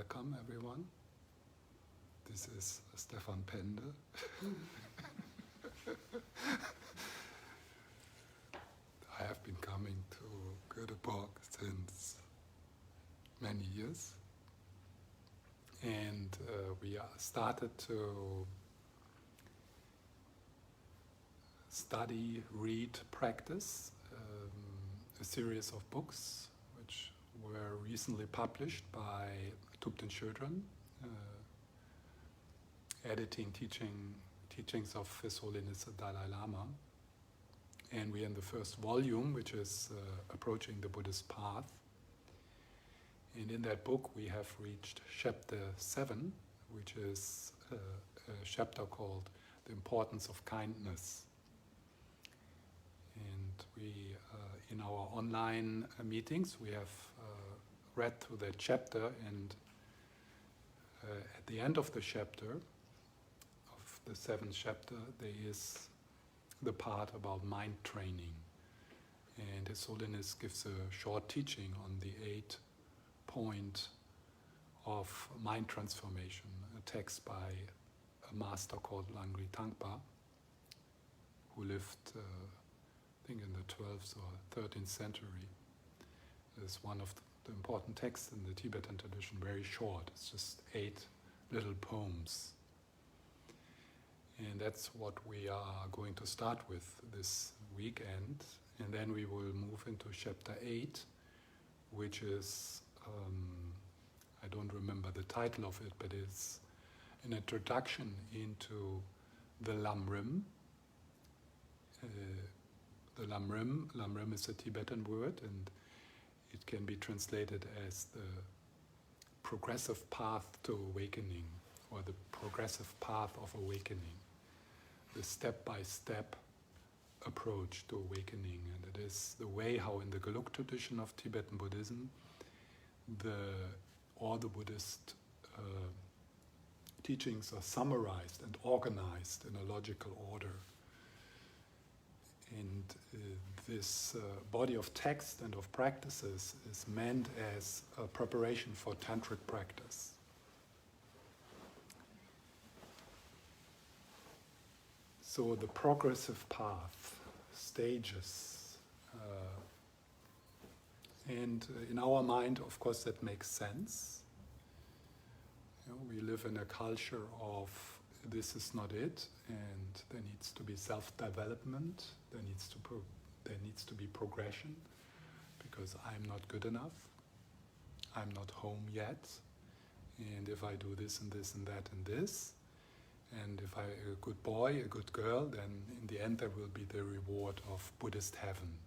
Welcome everyone. This is Stephan Pende. I have been coming to Göteborg since many years, and we started to study, read, practice a series of books which were recently published by Tubten Children, editing teachings of His Holiness the Dalai Lama. And we're in the first volume, which is Approaching the Buddhist Path. And in that book we have reached chapter 7, which is a chapter called The Importance of Kindness. And we, in our online meetings, we have read through that chapter, and at the end of the chapter, of the 7th chapter, there is the part about mind training. And His Holiness gives a short teaching on the 8th point of mind transformation, a text by a master called Langri Tangpa, who lived I think in the 12th or 13th century. It's one of the important texts in the Tibetan tradition, very short. It's just 8 little poems. And that's what we are going to start with this weekend. And then we will move into chapter 8, which is, I don't remember the title of it, but it's an introduction into the Lamrim. The Lamrim is a Tibetan word, and it can be translated as the progressive path to awakening, or the progressive path of awakening, the step-by-step approach to awakening. And it is the way how in the Gelug tradition of Tibetan Buddhism, all the Buddhist teachings are summarized and organized in a logical order. And this body of text and of practices is meant as a preparation for tantric practice. So the progressive path, stages, and in our mind, of course, that makes sense. You know, we live in a culture of this is not it, and there needs to be self-development, there needs to be progression, because I'm not good enough, I'm not home yet, and if I do this and this and that and this, and if I'm a good boy, a good girl, then in the end there will be the reward of Buddhist heaven.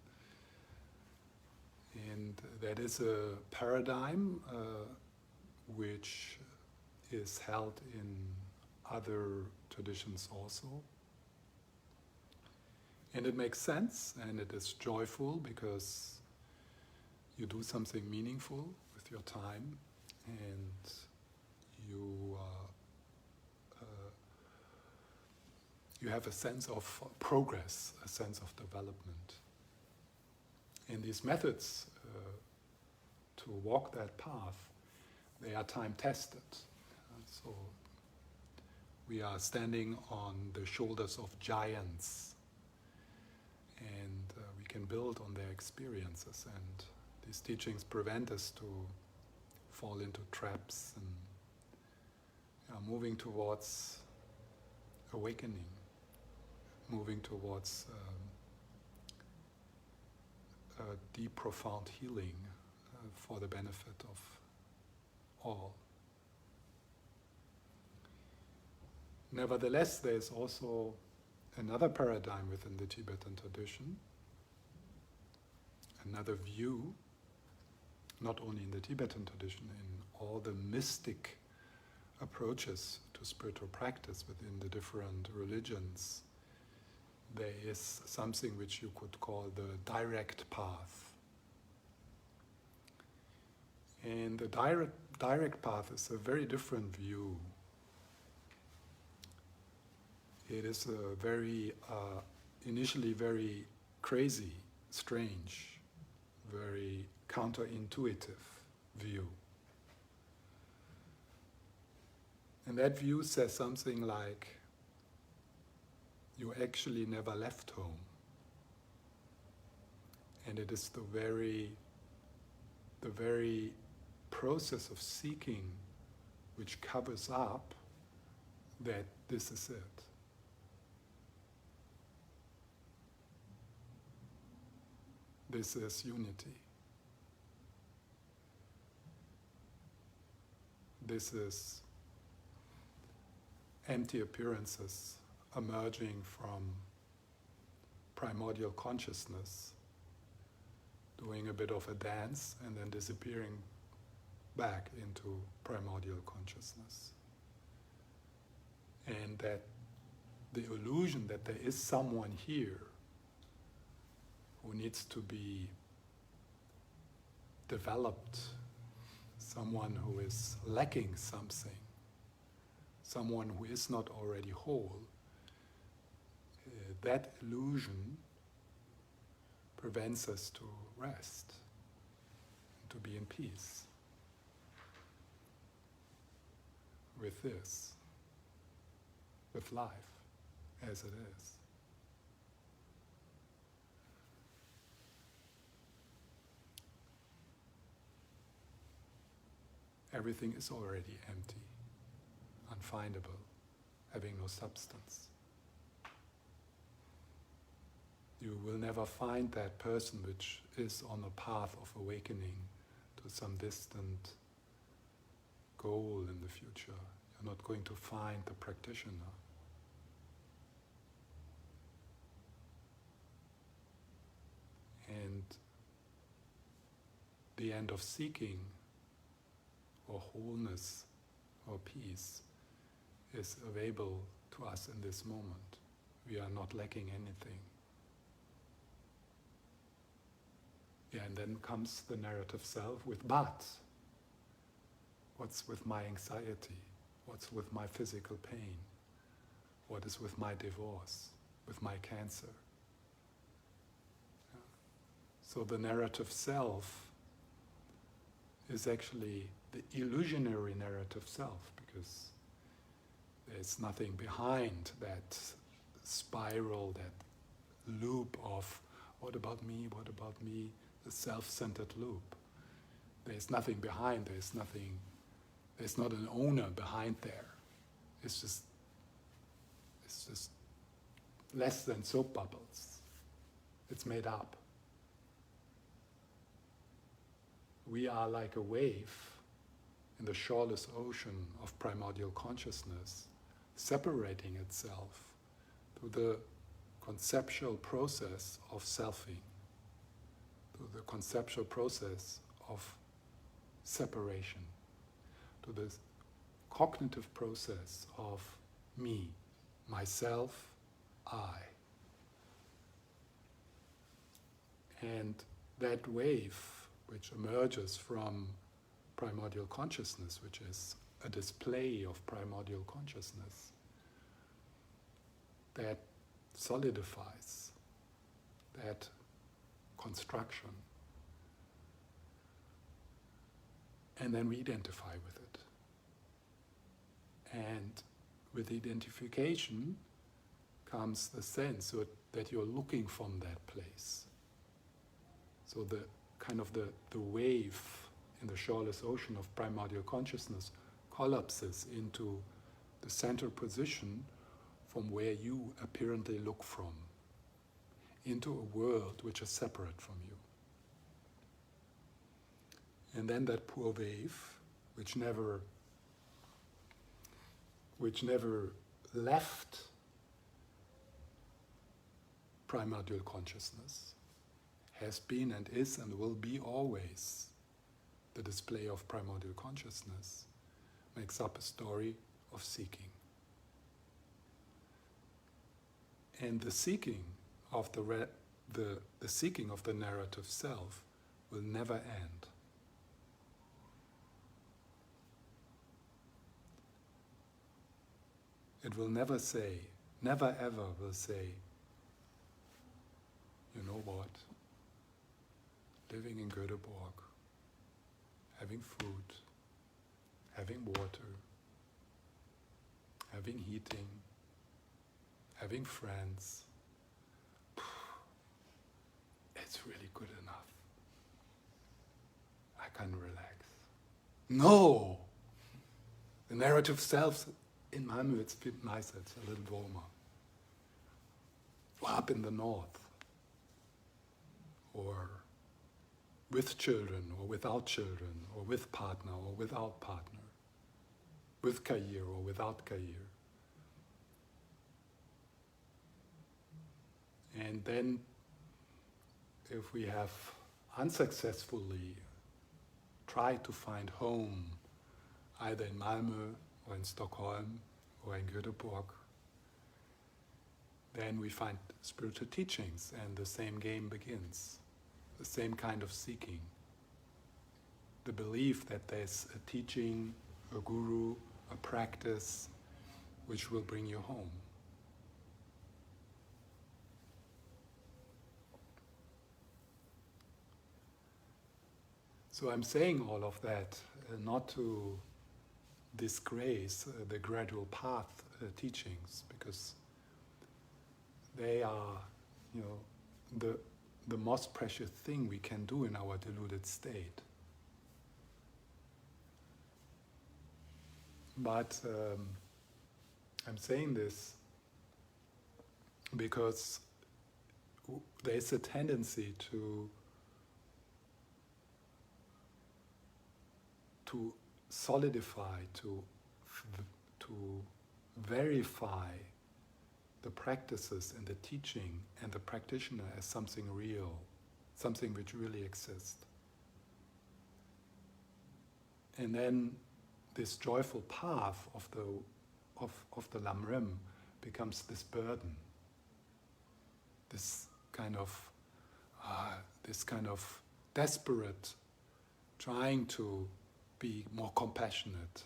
And that is a paradigm which is held in other traditions also. And it makes sense, and it is joyful, because you do something meaningful with your time, and you have a sense of progress, a sense of development. And these methods to walk that path, they are time-tested. So we are standing on the shoulders of giants, and we can build on their experiences, and these teachings prevent us to fall into traps and moving towards awakening, moving towards a deep, profound healing for the benefit of all. Nevertheless, there is also another paradigm within the Tibetan tradition, another view, not only in the Tibetan tradition, in all the mystic approaches to spiritual practice within the different religions. There is something which you could call the direct path. And the direct path is a very different view. It is a very, initially very crazy, strange, very counterintuitive view. And that view says something like, you actually never left home. And it is the very process of seeking which covers up that this is it. This is unity. This is empty appearances emerging from primordial consciousness, doing a bit of a dance and then disappearing back into primordial consciousness. And that the illusion that there is someone here who needs to be developed, someone who is lacking something, someone who is not already whole, that illusion prevents us to rest, to be in peace with this, with life as it is. Everything is already empty, unfindable, having no substance. You will never find that person which is on a path of awakening to some distant goal in the future. You're not going to find the practitioner. And the end of seeking or wholeness or peace is available to us in this moment. We are not lacking anything. Yeah, and then comes the narrative self with but. What's with my anxiety? What's with my physical pain? What is with my divorce? With my cancer? Yeah. So the narrative self is actually the illusionary narrative self, because there's nothing behind that spiral, that loop of what about me, the self-centered loop. There's nothing behind, there's not an owner behind there. It's just less than soap bubbles. It's made up. We are like a wave in the shoreless ocean of primordial consciousness, separating itself to the conceptual process of selfing, to the conceptual process of separation, to the cognitive process of me, myself, I. And that wave which emerges from primordial consciousness, which is a display of primordial consciousness, that solidifies that construction. And then we identify with it. And with identification comes the sense that you're looking from that place. So the kind of the wave in the shoreless ocean of primordial consciousness collapses into the center position from where you apparently look from, into a world which is separate from you. And then that poor wave, which never left primordial consciousness, has been and is and will be always the display of primordial consciousness, makes up a story of seeking. And the seeking of the seeking of the narrative self will never end. It will never say, never ever will say, you know what, living in Göteborg, having food, having water, having heating, having friends, it's really good enough. I can relax. No! The narrative self, in Malmö it's a bit nicer, it's a little warmer. Or up in the north. Or with children, or without children, or with partner, or without partner. With career, or without career. And then, if we have unsuccessfully tried to find home, either in Malmö, or in Stockholm, or in Göteborg, then we find spiritual teachings, and the same game begins. The same kind of seeking. The belief that there's a teaching, a guru, a practice, which will bring you home. So I'm saying all of that not to disgrace the gradual path teachings, because they are, the most precious thing we can do in our deluded state. But I'm saying this because there's a tendency to solidify, to verify the practices and the teaching and the practitioner as something real, something which really exists. And then this joyful path of the Lamrim becomes this burden, this kind of desperate trying to be more compassionate,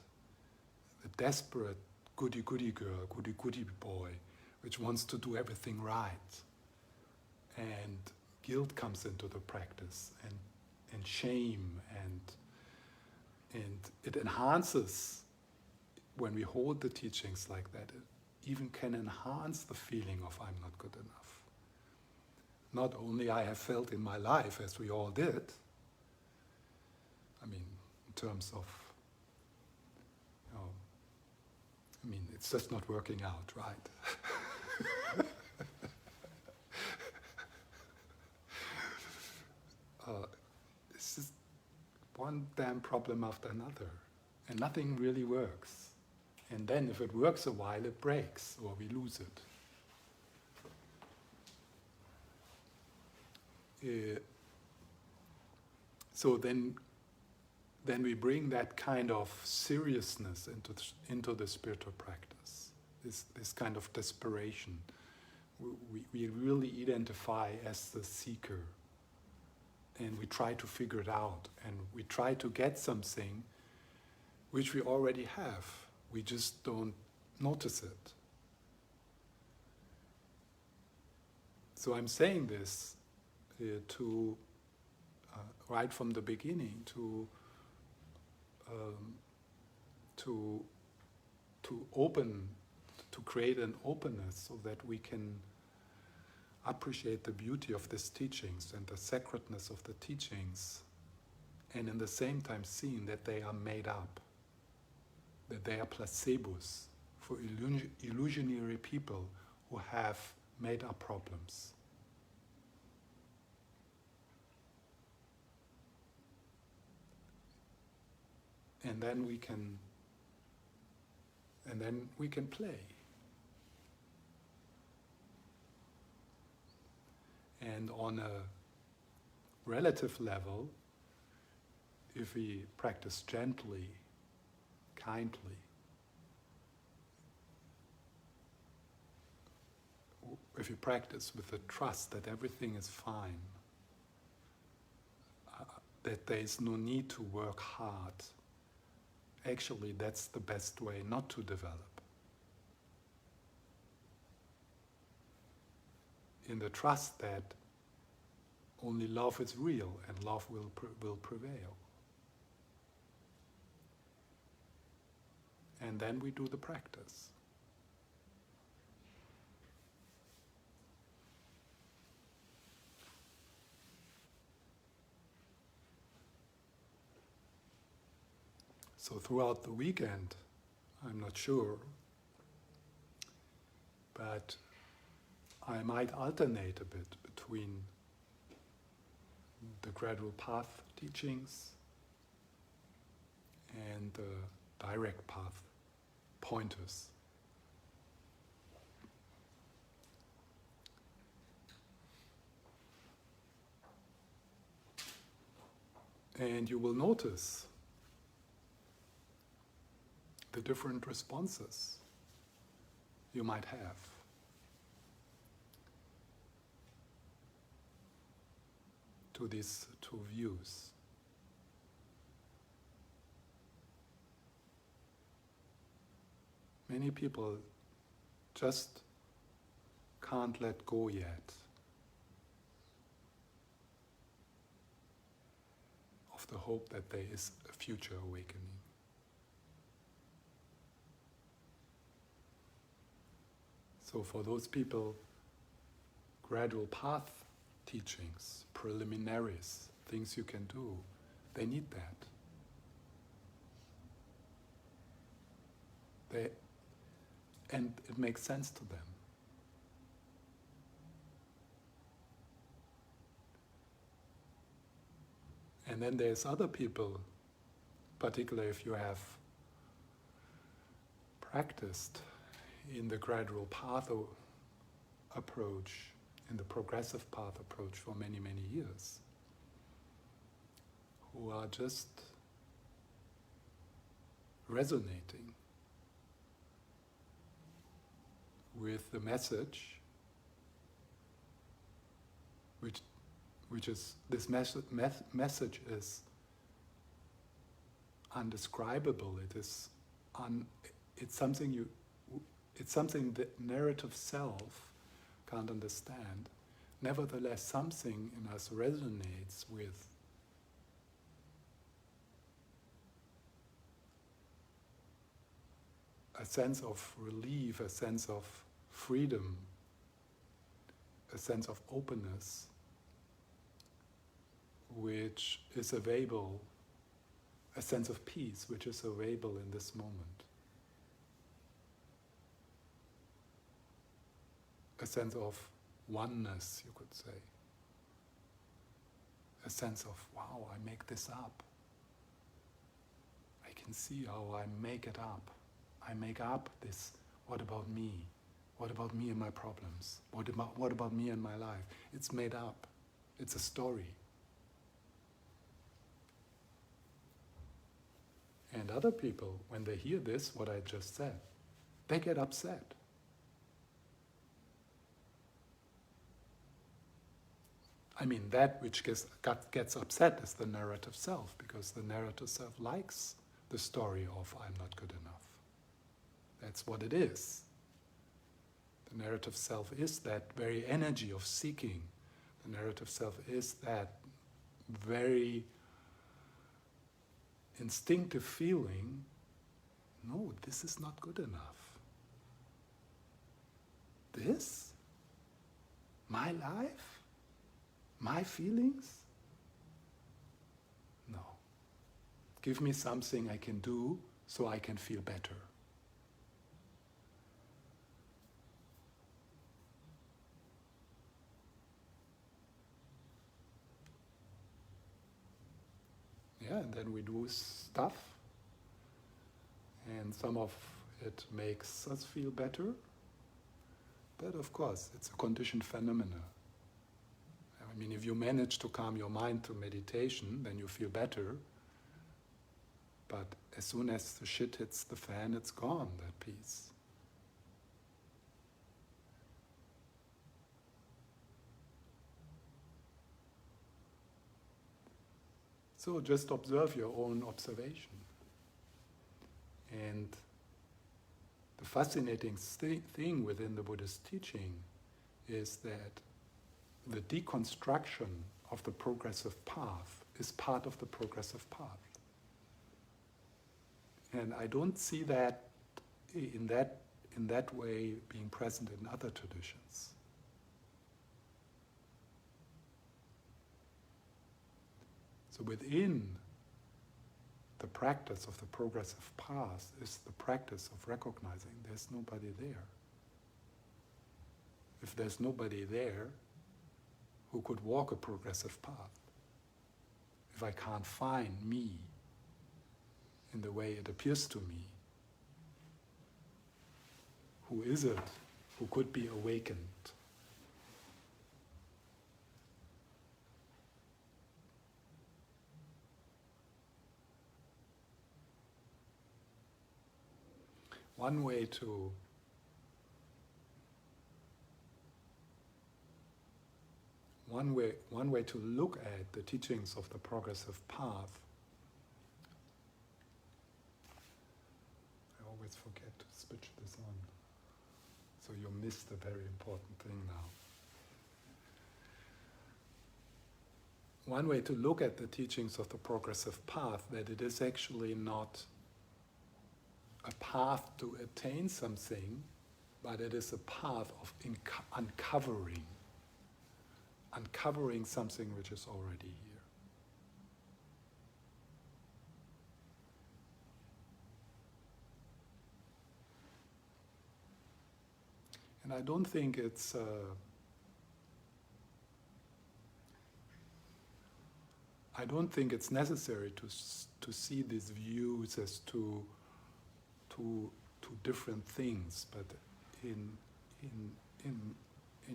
the desperate goody-goody girl, goody-goody boy, which wants to do everything right. And guilt comes into the practice, and shame, and it enhances, when we hold the teachings like that, it even can enhance the feeling of I'm not good enough. Not only I have felt in my life, as we all did, in terms of, it's just not working out, right? It's just one damn problem after another, and nothing really works. And then if it works a while, it breaks, or we lose it. So then we bring that kind of seriousness into the spiritual practice, this kind of desperation. We really identify as the seeker, and we try to figure it out, and we try to get something which we already have. We just don't notice it. So I'm saying this to right from the beginning to open, to create an openness so that we can appreciate the beauty of these teachings and the sacredness of the teachings, and in the same time seeing that they are made up, that they are placebos for illusionary people who have made up problems. And then we can play. And on a relative level, if we practice gently, kindly, if you practice with the trust that everything is fine, that there is no need to work hard, actually that's the best way not to develop. In the trust that only love is real and love will prevail. And then we do the practice. So throughout the weekend, I'm not sure, but I might alternate a bit between the gradual path teachings and the direct path pointers. And you will notice the different responses you might have. To these two views. Many people just can't let go yet of the hope that there is a future awakening. So for those people, gradual path teachings, preliminaries, things you can do, they need that. And it makes sense to them. And then there's other people, particularly if you have practiced in the gradual path approach, in the progressive path approach for many, many years, who are just resonating with the message, which is, this message is undescribable. It's something that narrative self can't understand. Nevertheless, something in us resonates with a sense of relief, a sense of freedom, a sense of openness, which is available, a sense of peace, which is available in this moment. A sense of oneness, you could say. A sense of, wow, I make this up. I can see how I make it up. I make up this, what about me? What about me and my problems? What about me and my life? It's made up. It's a story. And other people, when they hear this, what I just said, they get upset. I mean, that which gets upset is the narrative self, because the narrative self likes the story of I'm not good enough. That's what it is. The narrative self is that very energy of seeking. The narrative self is that very instinctive feeling, no, this is not good enough. This? My life? My feelings? No. Give me something I can do so I can feel better. Yeah, and then we do stuff, and some of it makes us feel better, but of course, it's a conditioned phenomena. I mean, if you manage to calm your mind through meditation, then you feel better, but as soon as the shit hits the fan, it's gone, that peace. So just observe your own observation. And the fascinating thing within the Buddhist teaching is that the deconstruction of the progressive path is part of the progressive path. And I don't see that in that way being present in other traditions. So within the practice of the progressive path is the practice of recognizing there's nobody there. If there's nobody there who could walk a progressive path, if I can't find me in the way it appears to me, who is it who could be awakened? One way to look at the teachings of the progressive path, I always forget to switch this on, so you missed a very important thing now. One way to look at the teachings of the progressive path, that it is actually not a path to attain something, but it is a path of uncovering something which is already here. And I don't think it's necessary to see these views as two different things, but in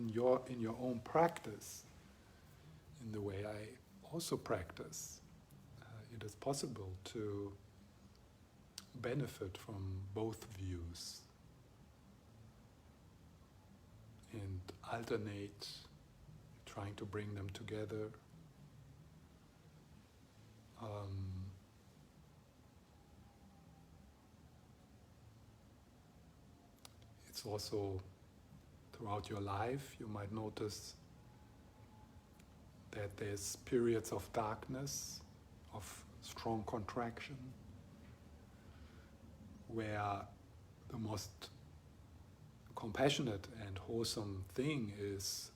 your own practice, in the way I also practice, it is possible to benefit from both views and alternate, trying to bring them together. It's also throughout your life, you might notice that there's periods of darkness, of strong contraction, where the most compassionate and wholesome thing is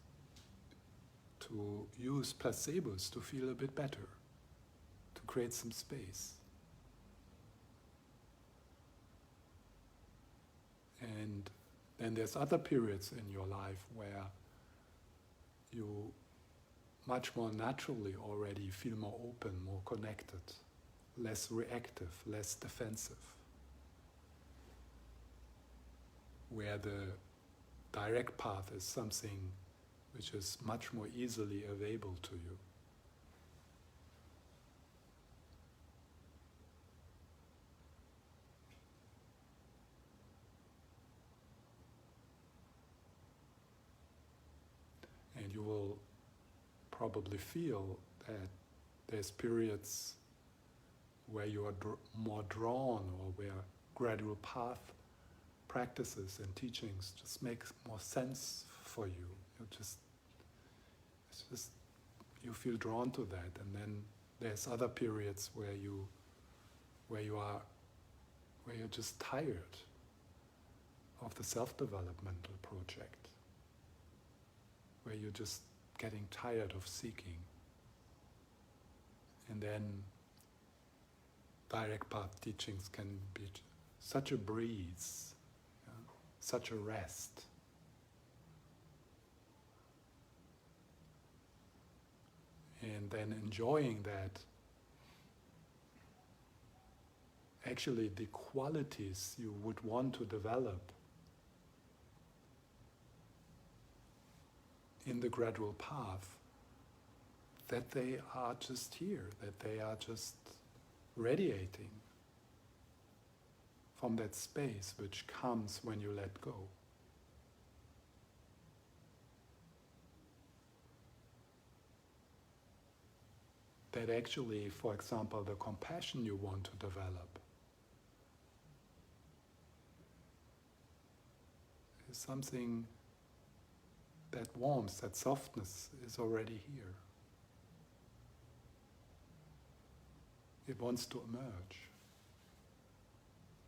to use placebos to feel a bit better, to create some space. And then there's other periods in your life where you much more naturally already feel more open, more connected, less reactive, less defensive, where the direct path is something which is much more easily available to you. And you will probably feel that there's periods where you are more drawn, or where gradual path practices and teachings just make more sense for you. You feel drawn to that, and then there's other periods where you're just tired of the self-developmental project, where you're just getting tired of seeking. And then direct path teachings can be such a breeze, such a rest. And then enjoying that, actually the qualities you would want to develop in the gradual path, that they are just here, that they are just radiating from that space which comes when you let go. That actually, for example, the compassion you want to develop is something, that warmth, that softness is already here. It wants to emerge.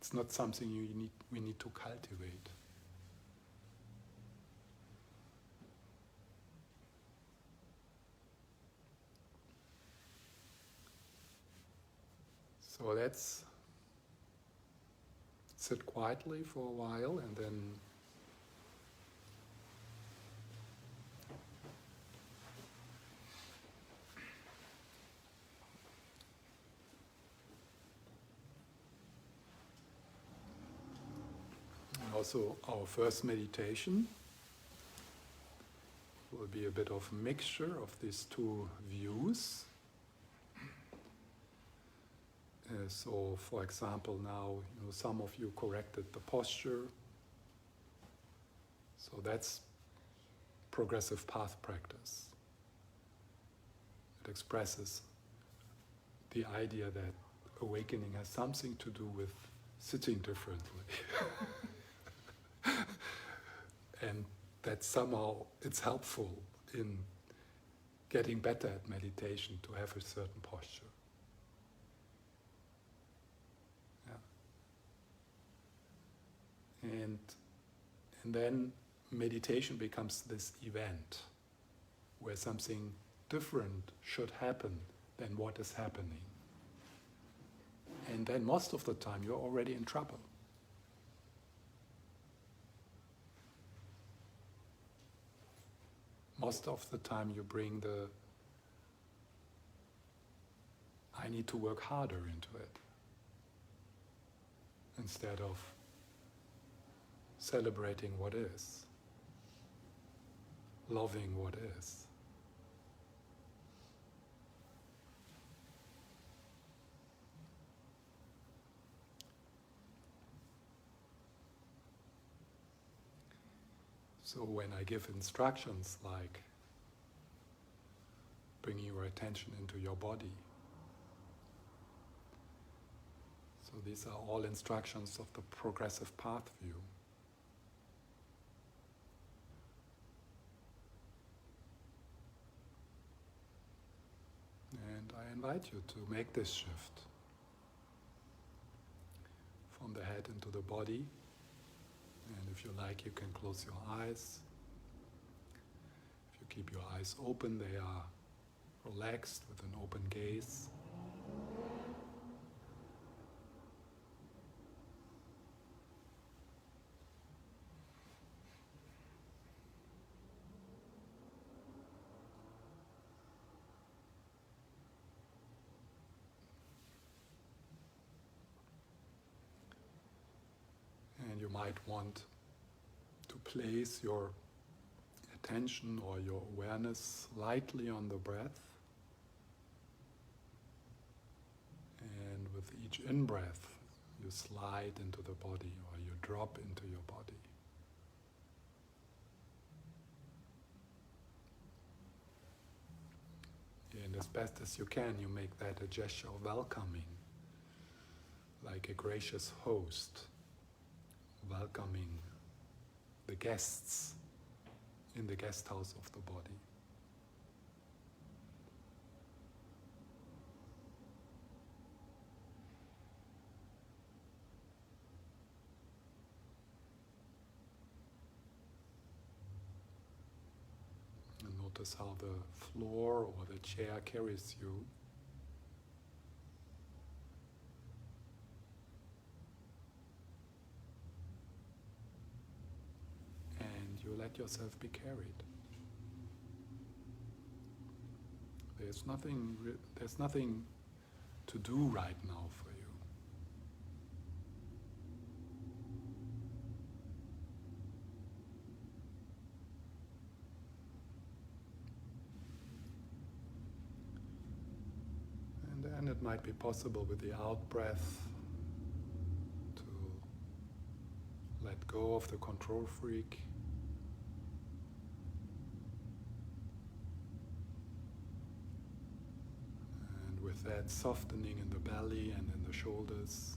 It's not something we need to cultivate. So let's sit quietly for a while and then also our first meditation will be a bit of a mixture of these two views. So, for example, now some of you corrected the posture. So that's progressive path practice. It expresses the idea that awakening has something to do with sitting differently. And that somehow it's helpful in getting better at meditation to have a certain posture. Yeah. And then meditation becomes this event where something different should happen than what is happening. And then most of the time you're already in trouble. Most of the time you bring the I need to work harder into it instead of celebrating what is, loving what is. So when I give instructions like bringing your attention into your body, so these are all instructions of the progressive path view. And I invite you to make this shift from the head into the body. And if you like, you can close your eyes. If you keep your eyes open, they are relaxed with an open gaze. And you might want to place your attention or your awareness lightly on the breath. And with each in-breath, you slide into the body or you drop into your body. And as best as you can, you make that a gesture of welcoming, like a gracious host, welcoming the guests in the guest house of the body. And notice how the floor or the chair carries you. And you let yourself be carried. There's nothing to do right now for you. And then it might be possible with the out-breath to let go of the control freak. And with that softening in the belly and in the shoulders.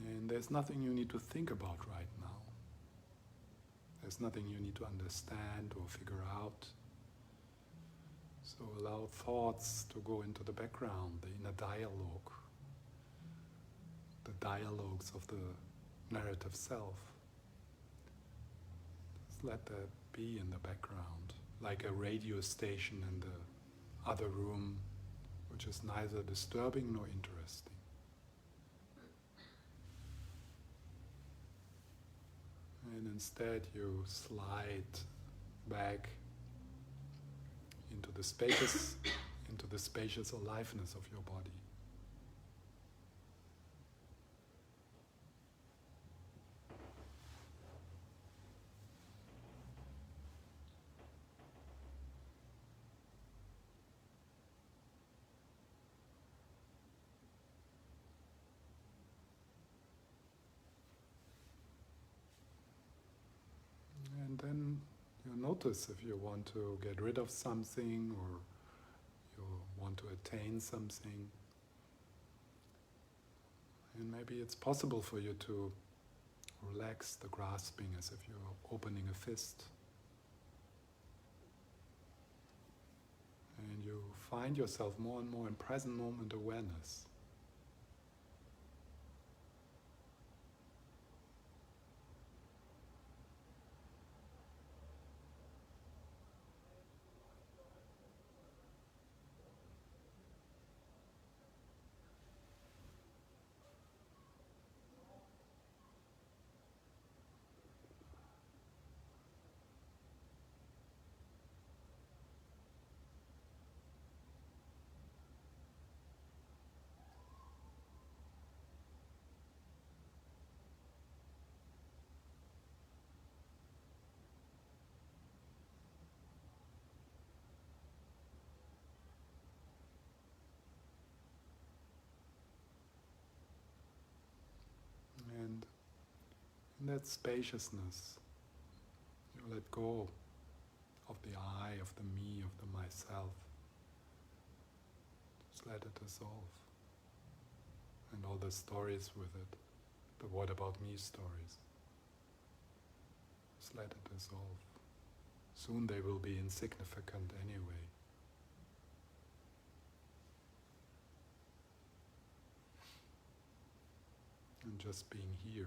And there's nothing you need to think about right now. There's nothing you need to understand or figure out. So allow thoughts to go into the background, the inner dialogue, the dialogues of the narrative self. Just let that be in the background, like a radio station in the other room, which is neither disturbing nor interesting. And instead you slide back into the spacious aliveness of your body. And then you notice if you want to get rid of something or you want to attain something. And maybe it's possible for you to relax the grasping as if you're opening a fist. And you find yourself more and more in present moment awareness. And in that spaciousness, you let go of the I, of the me, of the myself. Just let it dissolve. And all the stories with it, the what about me stories. Just let it dissolve. Soon they will be insignificant anyway. And just being here.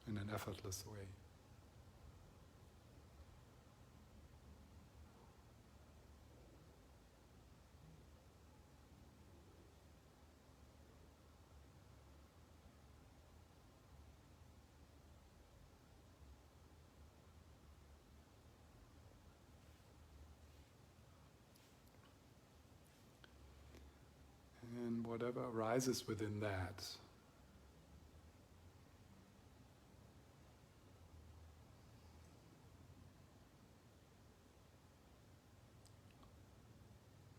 In an effortless way. And whatever arises within that,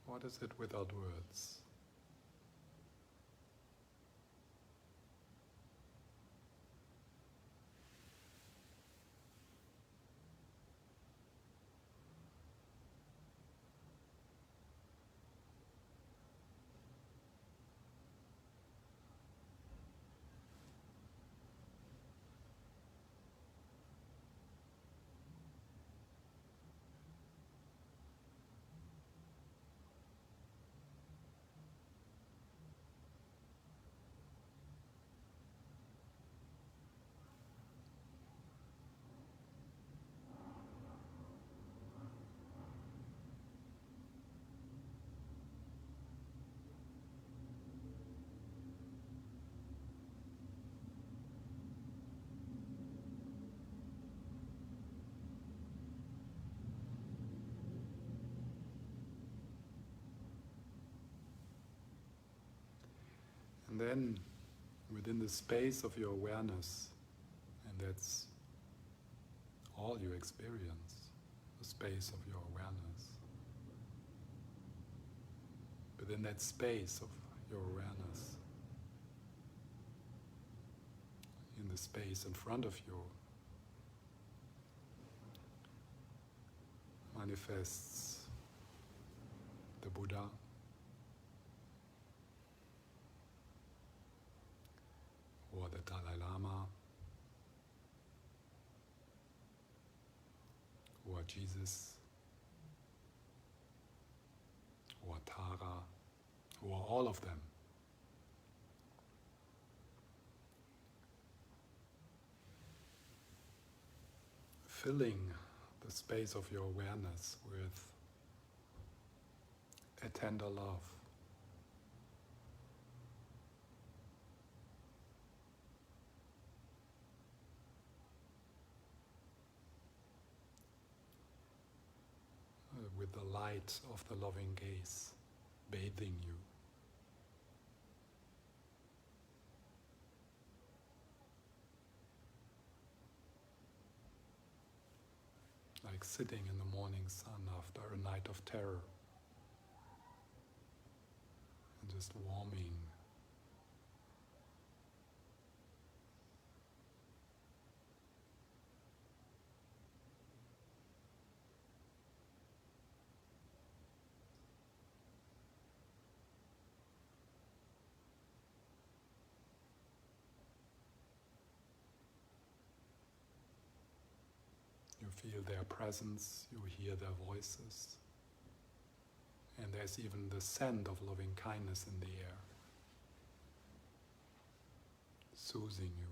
what is it without words? And then, within the space of your awareness, and that's all you experience, the space of your awareness. Within that space of your awareness, in the space in front of you, manifests the Buddha, or Jesus, or Tara, or all of them. Filling the space of your awareness with a tender love. With the light of the loving gaze bathing you. Like sitting in the morning sun after a night of terror and just warming. You feel their presence, you hear their voices, and there's even the scent of loving kindness in the air, soothing you.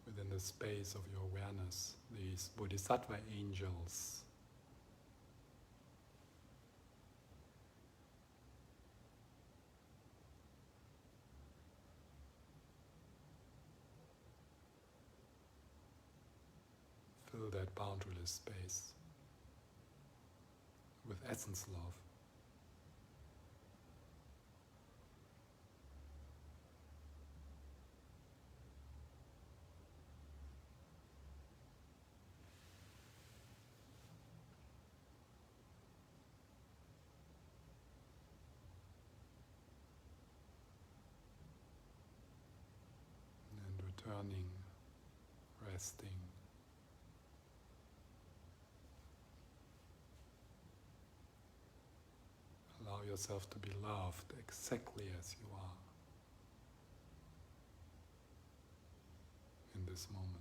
Within the space of your awareness, these bodhisattva angels fill that boundaryless space with essence love. And returning, resting. Allow yourself to be loved exactly as you are in this moment.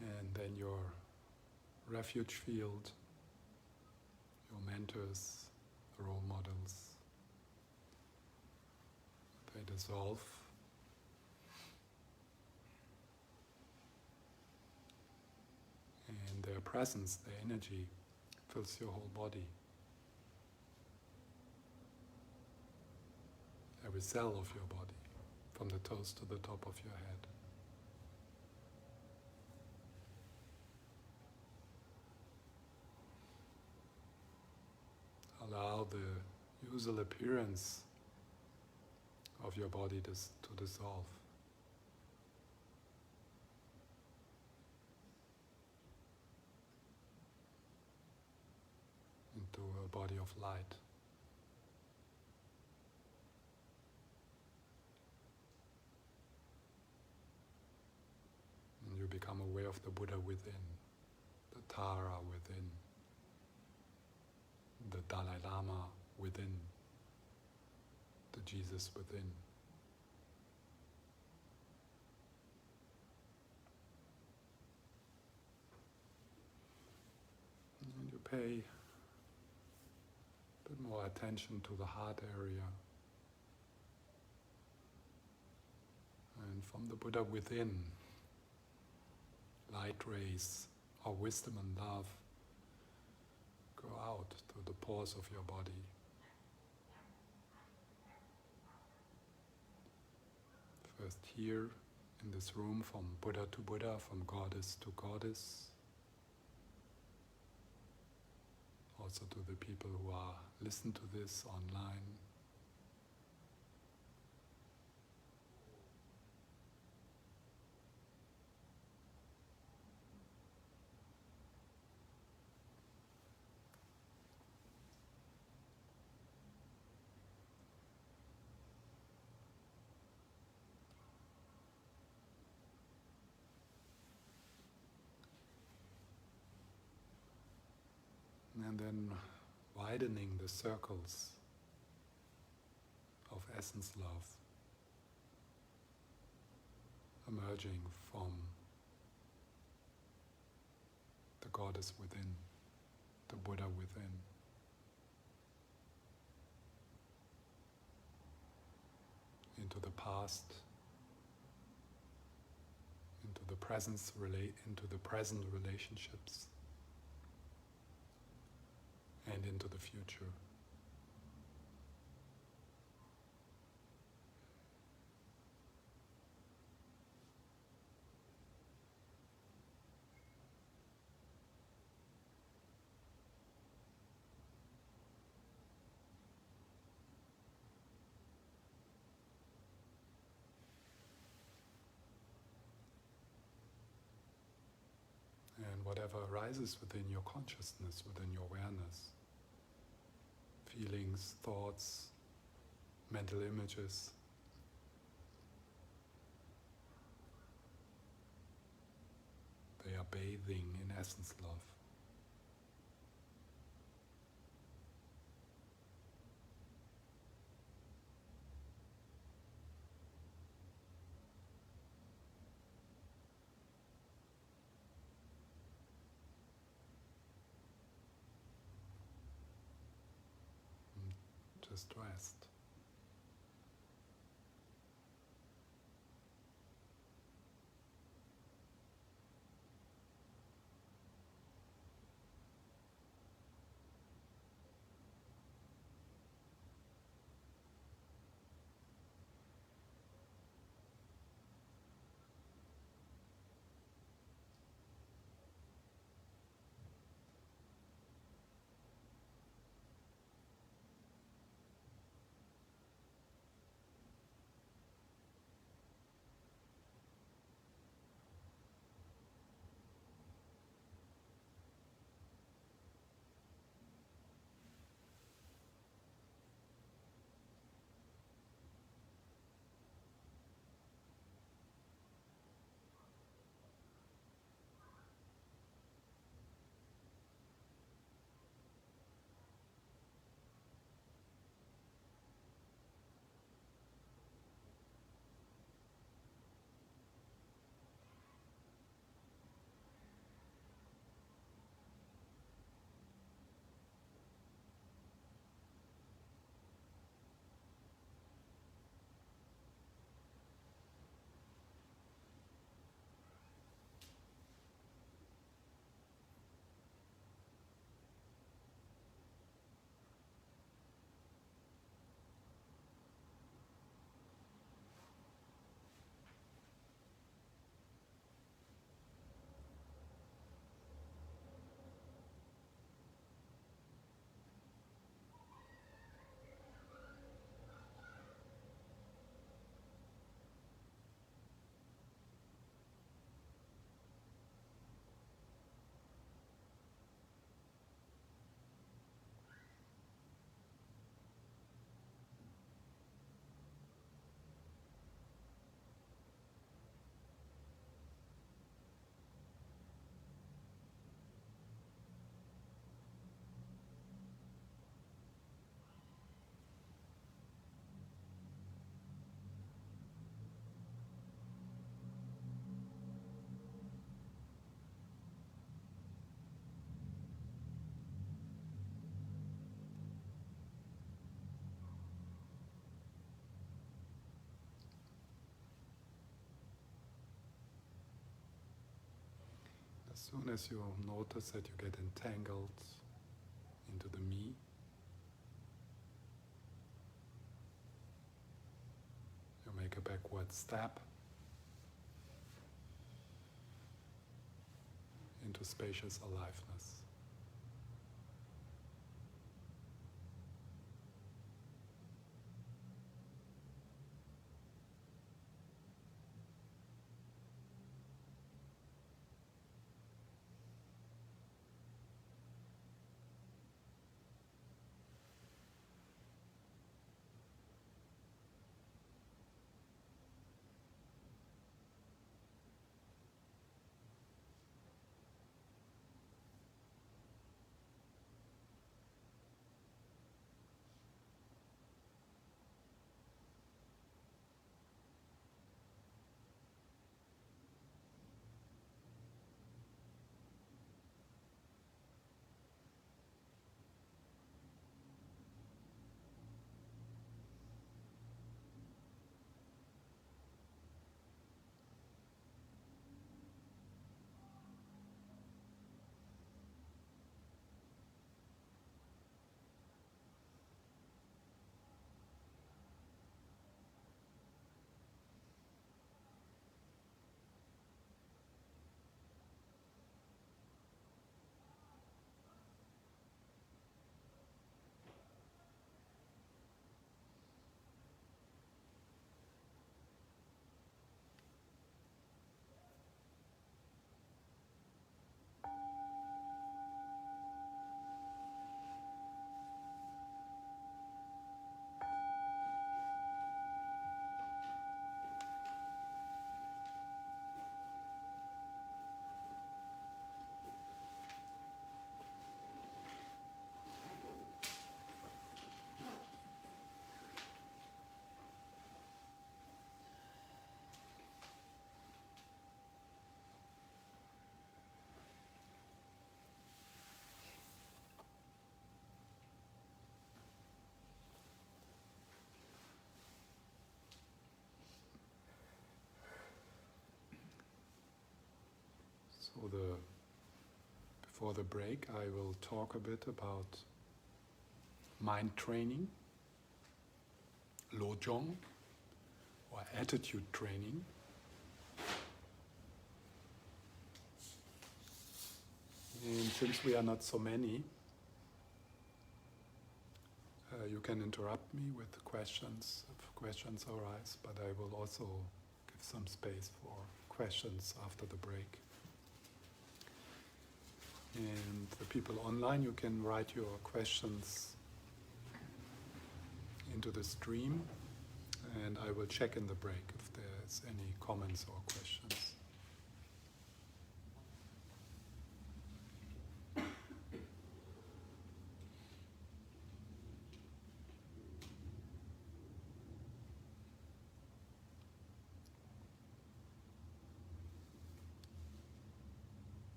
And then your refuge field, your mentors, role models, they dissolve. And their presence, their energy, fills your whole body. Every cell of your body, from the toes to the top of your head. Allow the usual appearance of your body to dissolve into a body of light. And you become aware of the Buddha within, the Tara within, the Dalai Lama within, the Jesus within. And you pay a bit more attention to the heart area. And from the Buddha within, light rays of wisdom and love go out through the pores of your body. First here in this room, from Buddha to Buddha, from goddess to goddess. Also to the people who are listen to this online. And then widening the circles of essence love, emerging from the goddess within, the Buddha within. Into the past, into the present relationships, and into the future. And whatever arises within your consciousness, within your awareness, feelings, thoughts, mental images, they are bathing in essence love. Just rest. As soon as you notice that you get entangled into the me, you make a backward step into spacious aliveness. So before the break, I will talk a bit about mind training, Lojong, or attitude training. And since we are not so many, you can interrupt me with questions if questions arise, but I will also give some space for questions after the break. And the people online, you can write your questions into the stream, and I will check in the break if there's any comments or questions.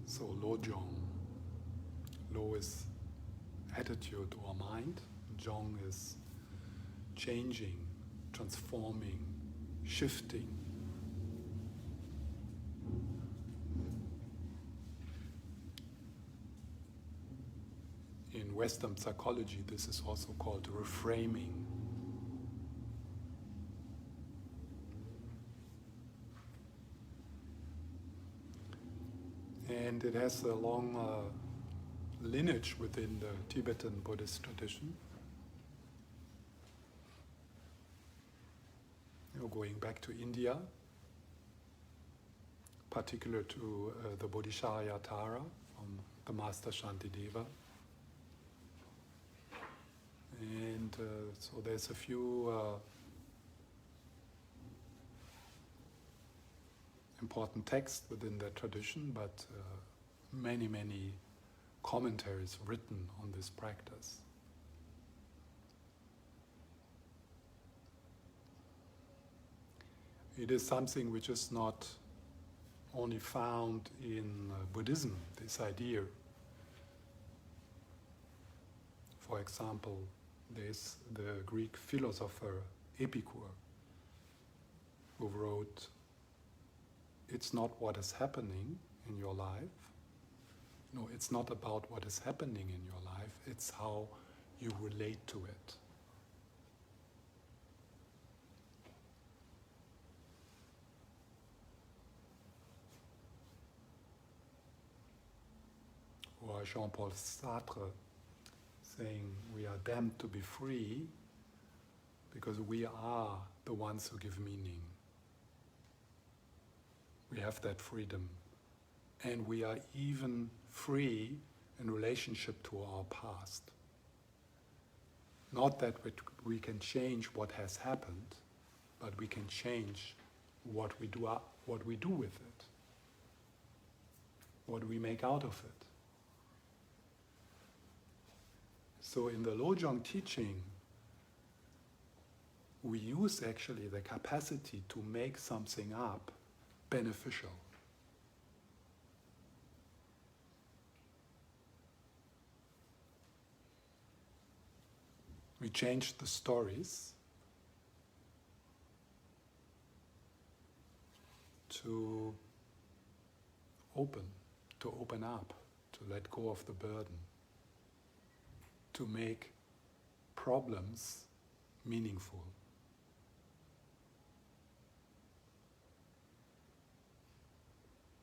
So Lojong. Lo is attitude or mind. Jong is changing, transforming, shifting. In Western psychology, this is also called reframing. And it has a long lineage within the Tibetan Buddhist tradition. Going back to India, particular to the Bodhisattva Tara from the Master Shantideva. And so there's a few important texts within that tradition, but many, many commentaries written on this practice. It is something which is not only found in Buddhism, this idea. For example, there's the Greek philosopher Epicure, who wrote it's not what is happening in your life. No, it's not about what is happening in your life, it's how you relate to it. Or Jean-Paul Sartre saying we are damned to be free because we are the ones who give meaning. We have that freedom. And we are even free in relationship to our past. Not that we can change what has happened, but we can change what we do with it, what we make out of it. So in the Lojong teaching, we use actually the capacity to make something up beneficial. We change the stories to open up, to let go of the burden, to make problems meaningful.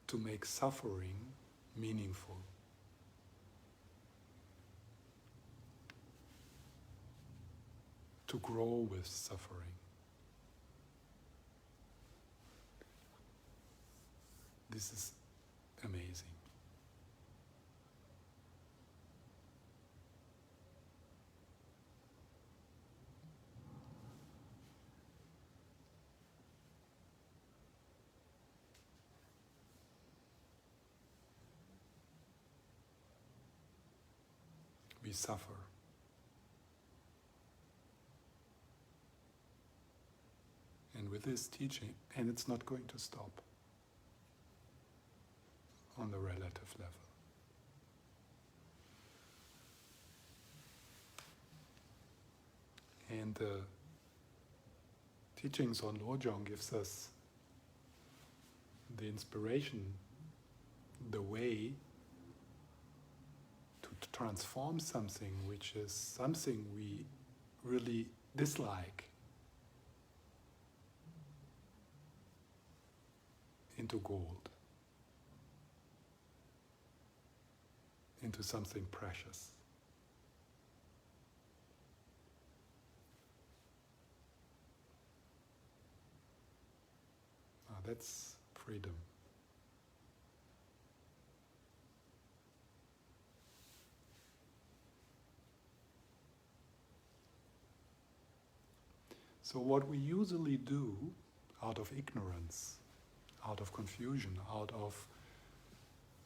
To make suffering meaningful. To grow with suffering. This is amazing. We suffer. And with this teaching, and it's not going to stop on the relative level. And the teachings on Lojong gives us the inspiration, the way to transform something which is something we really dislike into gold, into something precious. That's freedom. So what we usually do out of ignorance, out of confusion, out of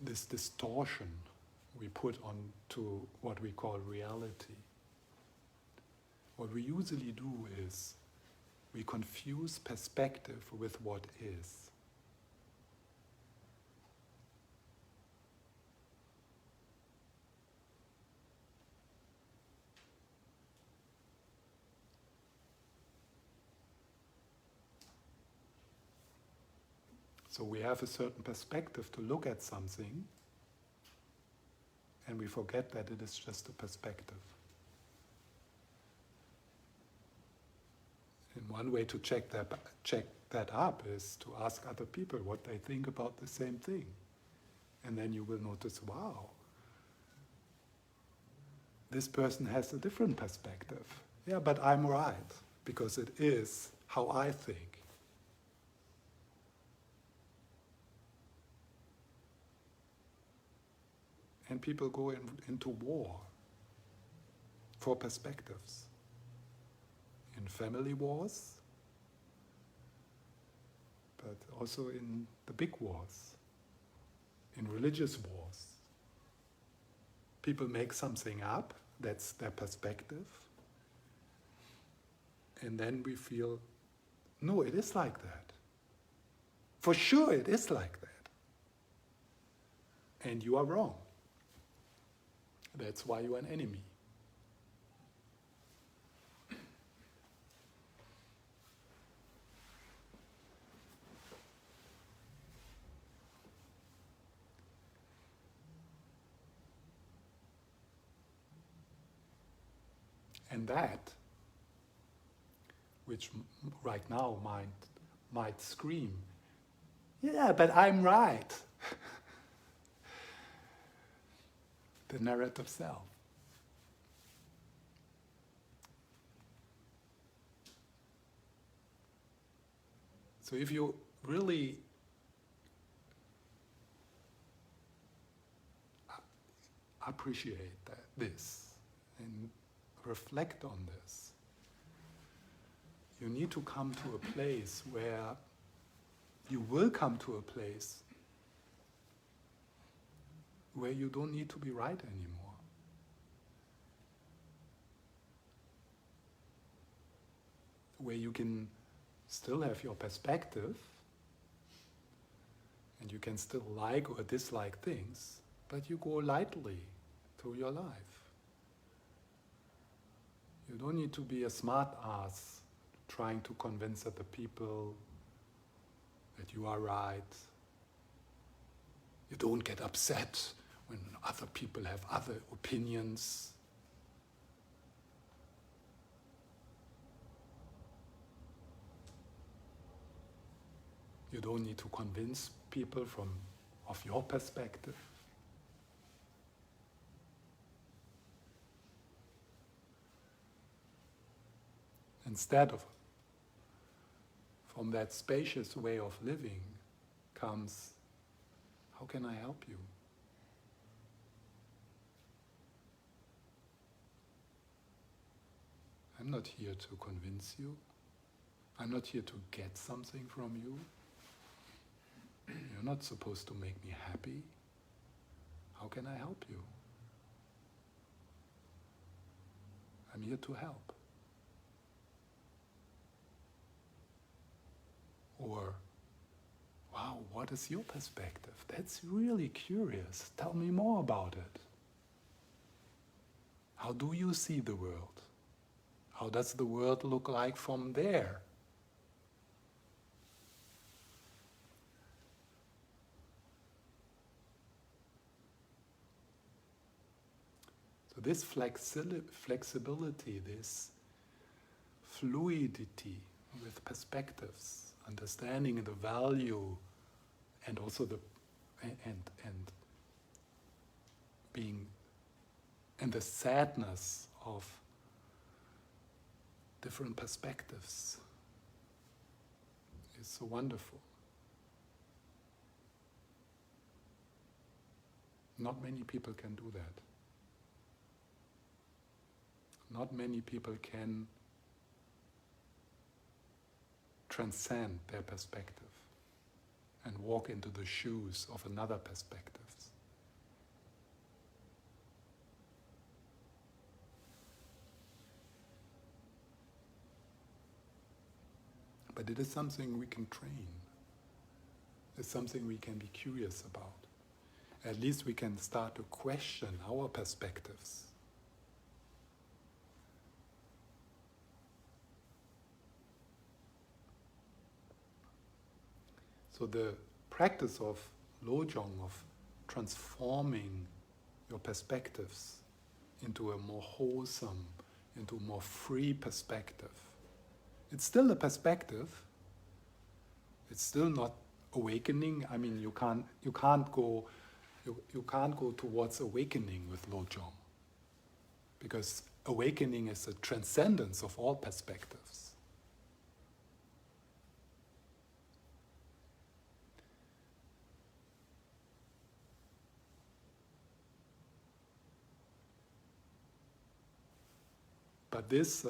this distortion we put onto what we call reality, what we usually do is we confuse perspective with what is. So we have a certain perspective to look at something, and we forget that it is just a perspective. And one way to check that up is to ask other people what they think about the same thing. And then you will notice, wow, this person has a different perspective. Yeah, but I'm right, because it is how I think. And people go into war for perspectives. In family wars, but also in the big wars, in religious wars. People make something up, that's their perspective, and then we feel, no, it is like that. For sure it is like that. And you are wrong. That's why you are an enemy. And that, which right now might scream, yeah, but I'm right. The narrative self. So if you really appreciate this and reflect on this, you need to come to a place where you will come to a place where you don't need to be right anymore. Where you can still have your perspective and you can still like or dislike things, but you go lightly through your life. You don't need to be a smart ass trying to convince other people that you are right. You don't get upset when other people have other opinions. You don't need to convince people of your perspective. Instead of, from that spacious way of living comes, how can I help you? I'm not here to convince you. I'm not here to get something from you. You're not supposed to make me happy. How can I help you? I'm here to help. Or, wow, what is your perspective? That's really curious. Tell me more about it. How do you see the world? How does the world look like from there? So this flexibility, this fluidity with perspectives, understanding the value and also the being and the sadness of different perspectives is so wonderful. Not many people can do that. Not many people can transcend their perspective and walk into the shoes of another perspective. But it is something we can train. It's something we can be curious about. At least we can start to question our perspectives. So the practice of Lojong, of transforming your perspectives into a more wholesome, into a more free perspective. It's still a perspective. It's still not awakening. I mean, you can't go towards awakening with Lojong, because awakening is a transcendence of all perspectives. But this,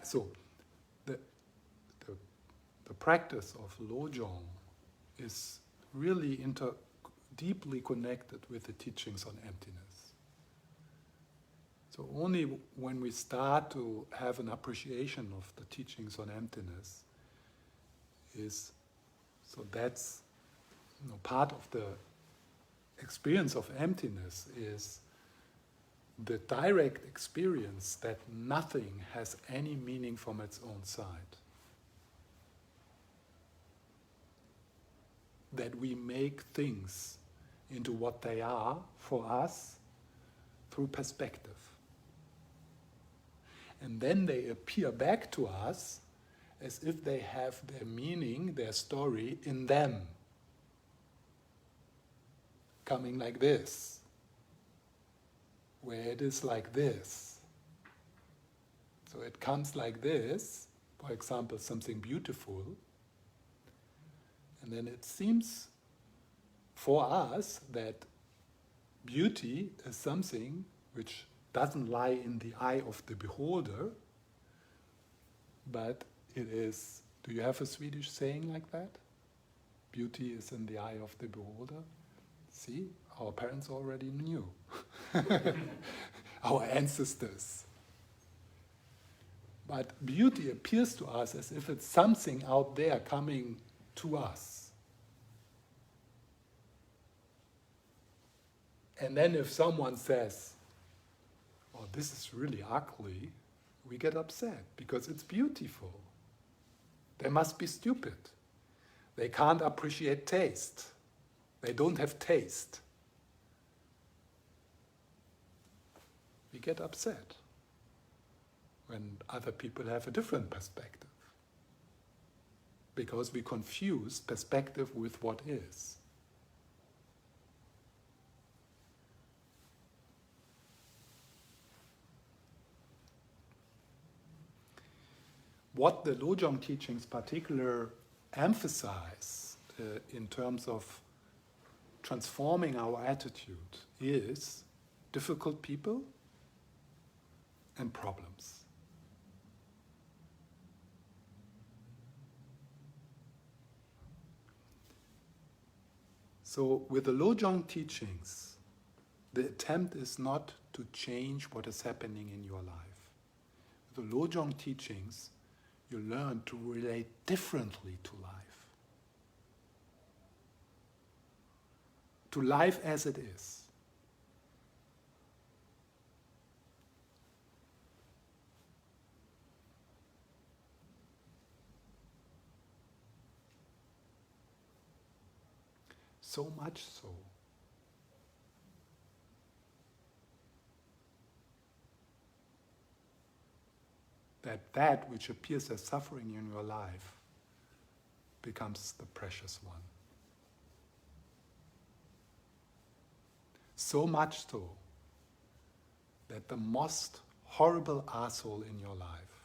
so the practice of Lojong is really deeply connected with the teachings on emptiness. So only when we start to have an appreciation of the teachings on emptiness that's part of the experience of emptiness is the direct experience that nothing has any meaning from its own side. That we make things into what they are for us through perspective. And then they appear back to us as if they have their meaning, their story in them. Coming like this, where it is like this. So it comes like this, for example, something beautiful, and then it seems for us that beauty is something which doesn't lie in the eye of the beholder, but it is, do you have a Swedish saying like that? Beauty is in the eye of the beholder. See, our parents already knew. Our ancestors. But beauty appears to us as if it's something out there coming to us. And then if someone says, oh, this is really ugly, we get upset because it's beautiful. They must be stupid. They can't appreciate taste. They don't have taste. We get upset when other people have a different perspective, because we confuse perspective with what is. What the Lojong teachings particularly emphasize in terms of transforming our attitude is difficult people and problems. So with the Lojong teachings, the attempt is not to change what is happening in your life. With the Lojong teachings, you learn to relate differently to life. To life as it is. So much so that which appears as suffering in your life becomes the precious one. So much so that the most horrible asshole in your life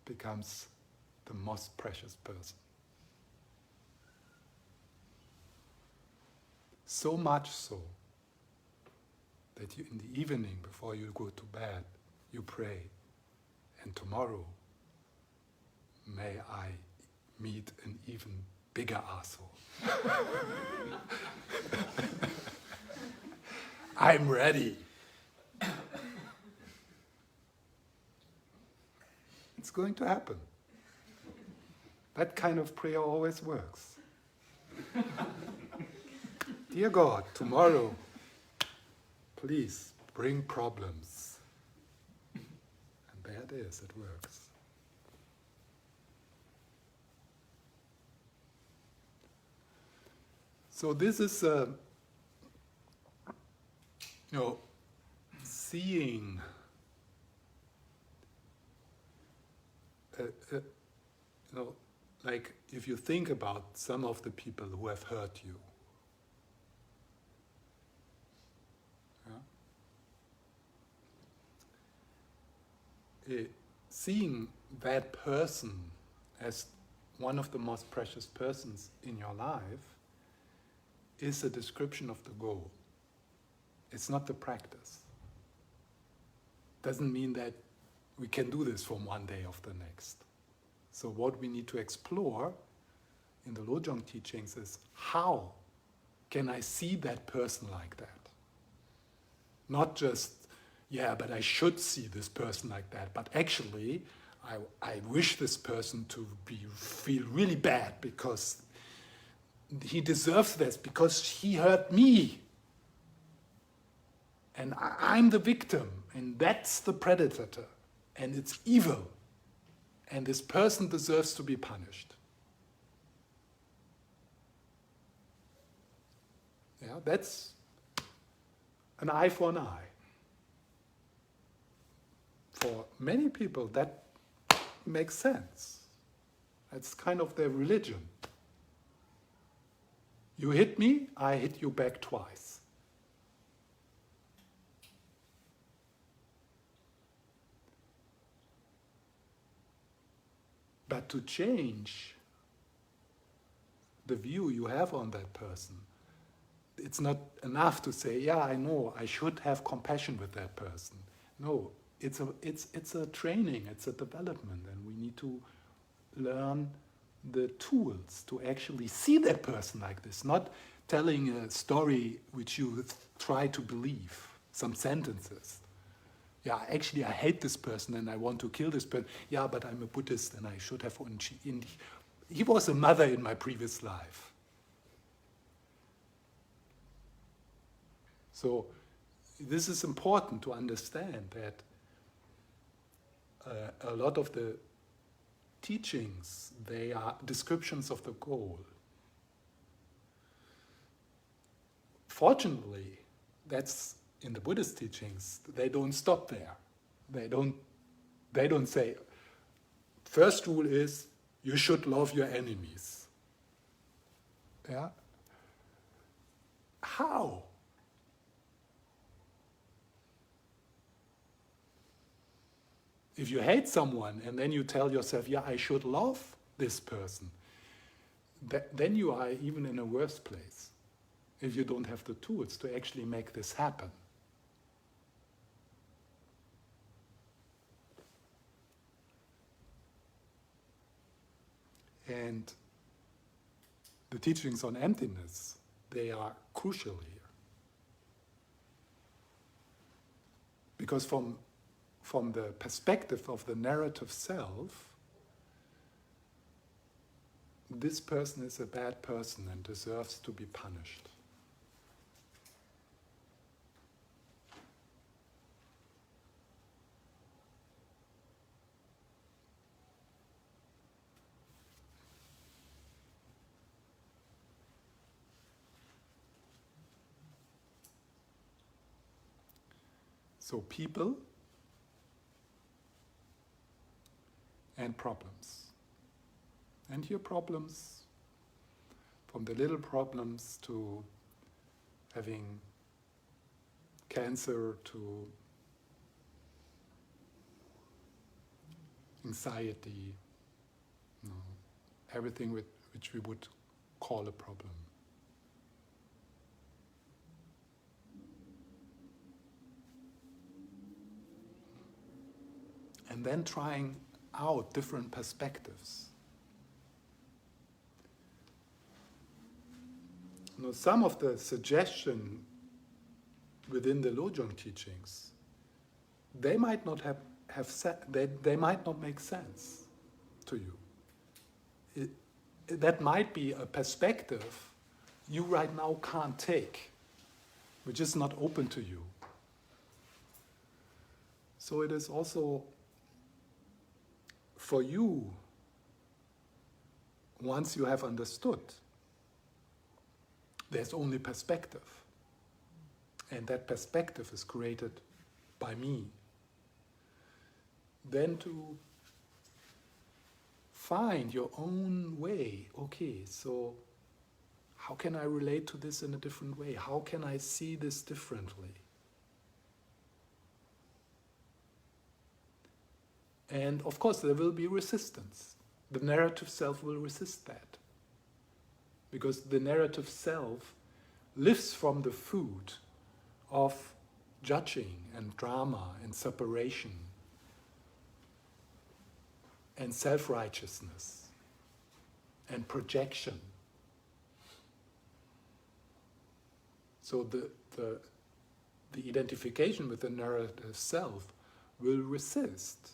becomes the most precious person. So much so that you, in the evening before you go to bed, you pray, and tomorrow may I meet an even bigger asshole. I'm ready. It's going to happen. That kind of prayer always works. Dear God, tomorrow, please bring problems. And there it is, it works. So this is, seeing like if you think about some of the people who have hurt you, seeing that person as one of the most precious persons in your life is a description of the goal. It's not the practice. Doesn't mean that we can do this from one day of the next. So what we need to explore in the Lojong teachings is, how can I see that person like that? Not just, yeah, but I should see this person like that, but actually I wish this person to feel really bad because he deserves this, because he hurt me. And I'm the victim, and that's the predator, and it's evil. And this person deserves to be punished. Yeah, that's an eye for an eye. For many people, that makes sense. That's kind of their religion. You hit me, I hit you back twice. But to change the view you have on that person, it's not enough to say, yeah, I know, I should have compassion with that person. No, it's a training, it's a development, and we need to learn the tools to actually see that person like this, not telling a story which you try to believe, some sentences. Yeah, actually I hate this person and I want to kill this person. Yeah, but I'm a Buddhist and I should have... He was a mother in my previous life. So this is important to understand, that a lot of the teachings, they are descriptions of the goal. Fortunately, that's in the Buddhist teachings, they don't stop there. They don't say, first rule is, you should love your enemies. Yeah? How? If you hate someone and then you tell yourself, yeah, I should love this person, then you are even in a worse place, if you don't have the tools to actually make this happen. And the teachings on emptiness, they are crucial here. Because from the perspective of the narrative self, this person is a bad person and deserves to be punished. So people and problems. And here problems, from the little problems to having cancer, to anxiety, everything which we would call a problem. And then trying out different perspectives. Some of the suggestion within the Lojong teachings, they might not they might not make sense to you. That might be a perspective you right now can't take, which is not open to you. So it is also for you, once you have understood, there's only perspective. And that perspective is created by me. Then to find your own way. Okay, so how can I relate to this in a different way? How can I see this differently? And of course there will be resistance. The narrative self will resist that. Because the narrative self lives from the food of judging and drama and separation and self-righteousness and projection. So the identification with the narrative self will resist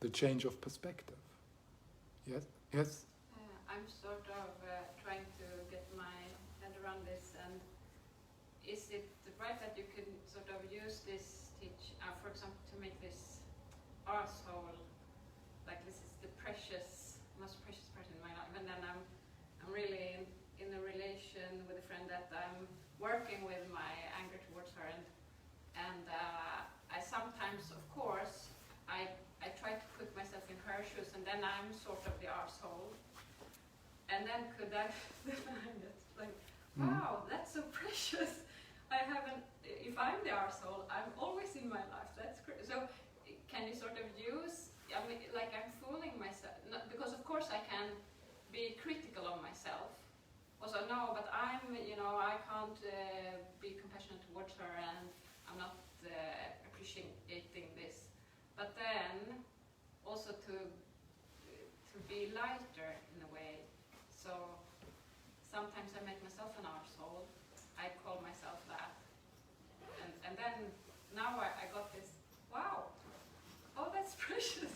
the change of perspective. Yes? Yes? I'm sort of trying to get my head around this, and is it right that you can sort of use this for example, to make this arsehole, like this is the most precious person in my life, and then I'm working with my anger towards her, and I sometimes, of course, I try to put myself in her shoes, and then I'm sort of the arsehole. And then could I find it like, wow, that's so precious. I haven't. If I'm the arsehole, I'm always in my life. That's great. So can you sort of use? I mean, like I'm fooling myself, because of course I can be critical of myself. Also, no, but I can't be compassionate towards her, and I'm not appreciating this. But then, also to be lighter in a way. So sometimes I make myself an arsehole. I call myself that, and then now I got this. Wow, oh, that's precious.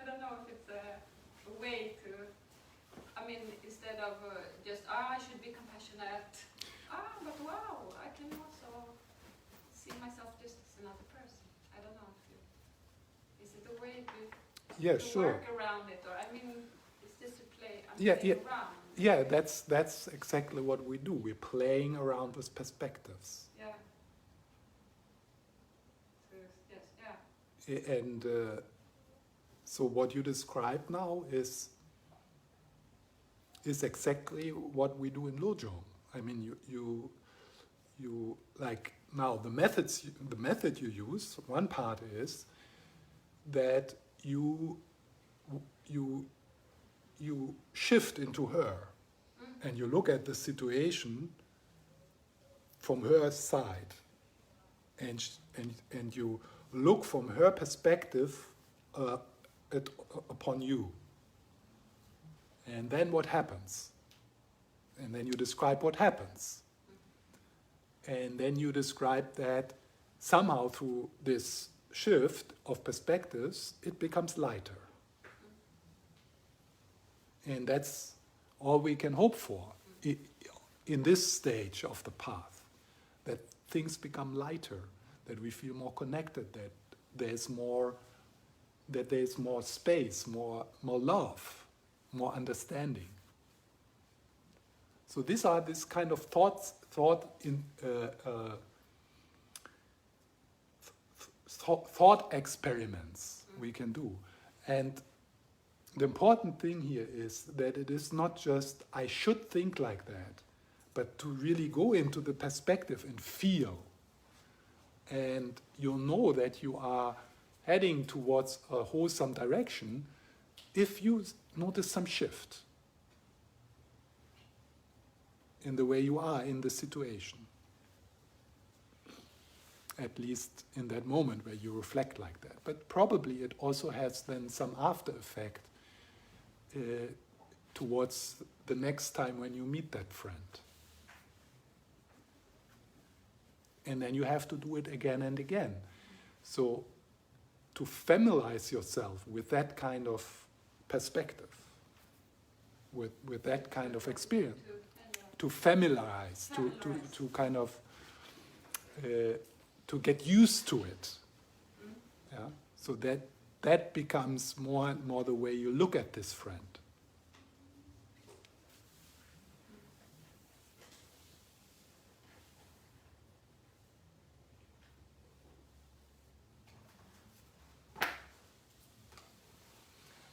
I don't know if it's a way to. I mean, instead of just, I should be compassionate. But wow, I can also see myself just as another person. I don't know is it a way to work around it, or I mean, is this a play? Around? Yeah, that's exactly what we do. We're playing around with perspectives. Yeah. So, yes, yeah. And so what you described now is exactly what we do in Lojong. I mean, you like now the method you use. One part is that you shift into her, and you look at the situation from her side, and you look from her perspective upon you. And then what happens? And then you describe what happens. And then you describe that somehow through this shift of perspectives, it becomes lighter. And that's all we can hope for in this stage of the path, that things become lighter, that we feel more connected, that there's more space, more love, more understanding. So these are this kind of thought experiments we can do. And the important thing here is that it is not just I should think like that, but to really go into the perspective and feel. And you'll know that you are heading towards a wholesome direction if you notice some shift in the way you are in the situation. At least in that moment where you reflect like that. But probably it also has then some after effect towards the next time when you meet that friend. And then you have to do it again and again. So to familiarize yourself with that kind of perspective, with that kind of experience, to familiarize, to kind of to get used to it. Yeah? So that becomes more and more the way you look at this friend.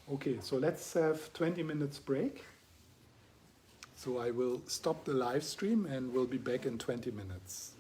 Okay, so let's have 20 minutes break. So I will stop the live stream and we'll be back in 20 minutes.